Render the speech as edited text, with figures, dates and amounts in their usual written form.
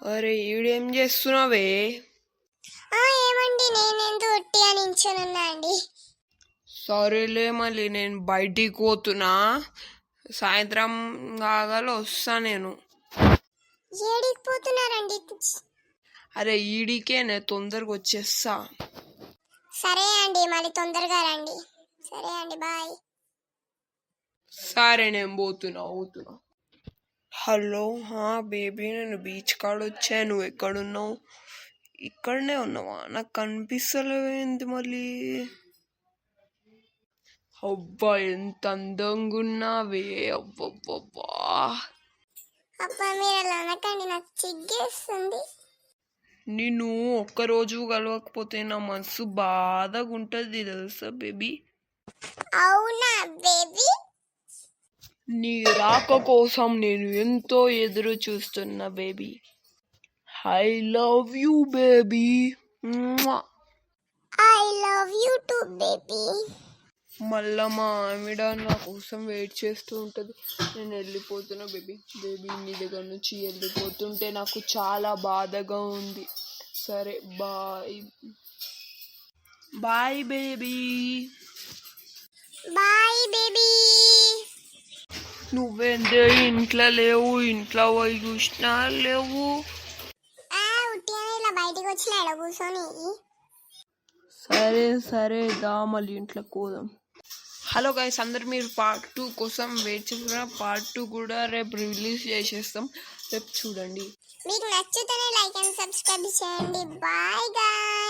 అరే ఈడేం చేస్తున్నావే? ఏమండి నేనెందుకు ఉట్టిగా నించునున్నా అండి. సరేలే మళ్ళీ నేను బయటికి పోతున్నా, సాయంత్రం కాగల వస్తా నేను. ఏడికి పోతున్నారండి? అరే ఈడికేనే తొందరగా వచ్చేస్తా. సరే అండి, మళ్ళీ తొందరగా రండి. సరే అండి, బాయ్. సరే నేను పోతున్నా. హలో, బేబీ, నేను బీచ్ కాడ వచ్చా. నువ్వు ఎక్కడున్నావు? ఇక్కడనే ఉన్నావా? నాకు కనిపిస్తలేవేంటి మళ్ళీ? అబ్బా ఎంత అందంగా ఉన్నావే! అబ్బబ్బబ్బా, అబ్బా మీరు అలా అనకండి, నాకు చిగ్గేస్తుంది. నిన్ను ఒక్కరోజు కలవకపోతే నా మనసు బాధగా ఉంటుంది తెలుసా బేబీ. అవునా బేబీ? నీ రాక కోసం నేను ఎంతో ఎదురు చూస్తున్నా baby. I love you baby. I love you to baby. మళ్ళా మా ఆవిడ నా కోసం వెయిట్ చేస్తూ ఉంటుంది. నేను వెళ్ళిపోతున్నా బేబీ. నీ దగ్గర నుంచి వెళ్ళిపోతుంటే నాకు చాలా బాధగా ఉంది. సరే bye. Bye baby. Bye baby. నువ్వేందే ఇంట్లో లేవు? ఇంట్లో పోయి చూసినా లేవు. ఉట్టిగానే ఇలా బయటికి వచ్చిన ఎడ కూర్చొని. సరే దా మళ్ళీ ఇంట్లోకి పోదాం. హలో గైస్, అందరు మీరు పార్ట్ 2 కోసం వెయిట్ చేస్తున్న. పార్ట్ 2 కూడా రేపు రిలీజ్ చేసేస్తాం, రేపు చూడండి. మీకు నచ్చితేనే లైక్ అండ్ సబ్స్క్రైబ్ చేయండి. Bye guys.